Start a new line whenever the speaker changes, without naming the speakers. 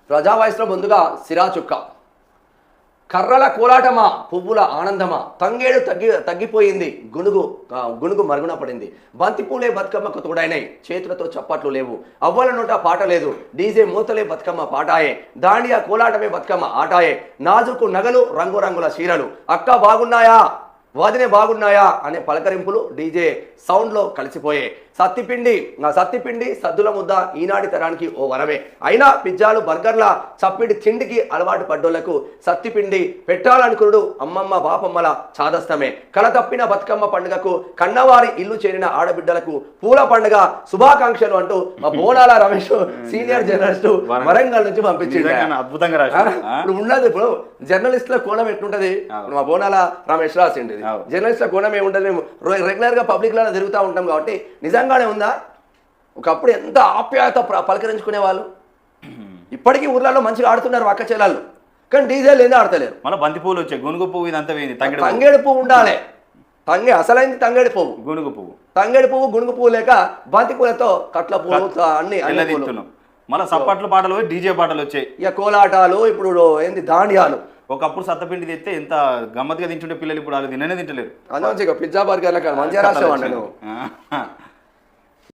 ప్రజావాయిస్లో ముందుగా సిరా చుక్క. కర్రల కోలాటమా పువ్వుల ఆనందమా తంగేడు తగ్గిపోయింది గునుగు మరుగున పడింది. బంతిపూలే బతుకమ్మకు తోడైనాయి చేతులతో చప్పట్లు లేవు అవ్వల నోట పాట లేదు డీజే మూతలే బతుకమ్మ పాటాయే దాండియా కోలాటమే బతుకమ్మ ఆటాయే నాజుకు నగలు రంగురంగుల చీరలు అక్క బాగున్నాయా వదినే బాగున్నాయా అనే పలకరింపులు డీజే సౌండ్లో కలిసిపోయే. సత్తిపిండి సద్దుల ముద్ద ఈనాటి తరానికి ఓ వరమే. అయినా పిజ్జాలు బర్గర్ల చప్పిడి తిండికి అలవాటు పడ్డోళ్లకు సత్తిపిండి పెట్టాలనుకున్నాడు అమ్మమ్మ బాపమ్మల చాదస్తమే. కల తప్పిన బతుకమ్మ పండుగకు కన్నవారి ఇల్లు చేరిన ఆడబిడ్డలకు పూల పండుగ శుభాకాంక్షలు అంటూ మా బోనాల రమేష్ సీనియర్ జర్నలిస్టు వరంగల్ నుంచి పంపించింది.
అద్భుతంగా
ఇప్పుడు ఉన్నది ఇప్పుడు జర్నలిస్టుల కోణం ఎట్లుంటది మా బోనాల రమేష్ రాసిండేది. జర్నలిస్టుల కోణం ఏముంటది మేము రెగ్యులర్ గా పబ్లిక్ లలో తిరుగుతూ ఉంటాం కాబట్టి నిజంగానే ఉందా ఒకప్పుడు ఎంత ఆప్యాయత పలకరించుకునే వాళ్ళు. ఇప్పటికీ ఊర్లలో మంచిగా ఆడుతున్నారు అక్క చెల్లెళ్ళు కానీ డీజే లేదా ఆడతలేరు.
మళ్ళీ బంతి పువ్వులు వచ్చాయి గునుగు పువ్వు ఇదంతా
తంగేడు పువ్వు ఉండాలి. అసలైంది తంగేడు పువ్వు తంగేడు పువ్వు గునుగు పువ్వు లేక బంతి పూలతో కట్ల పువ్వు అన్ని
మళ్ళీ సప్పట్లు పాటలు డీజే పాటలు వచ్చాయి.
ఇక కోలాటాలు ఇప్పుడు ఏంది దాండియాలు.
ఒకప్పుడు సత్తపిండి తెస్తే ఎంత గమ్మత్తుగా తింటుంటే పిల్లలు ఇప్పుడు వాళ్ళు తిననే తింటలేరు.
అందులో పిజ్జా బర్గర్ల మంచిగా రాసేవాడు.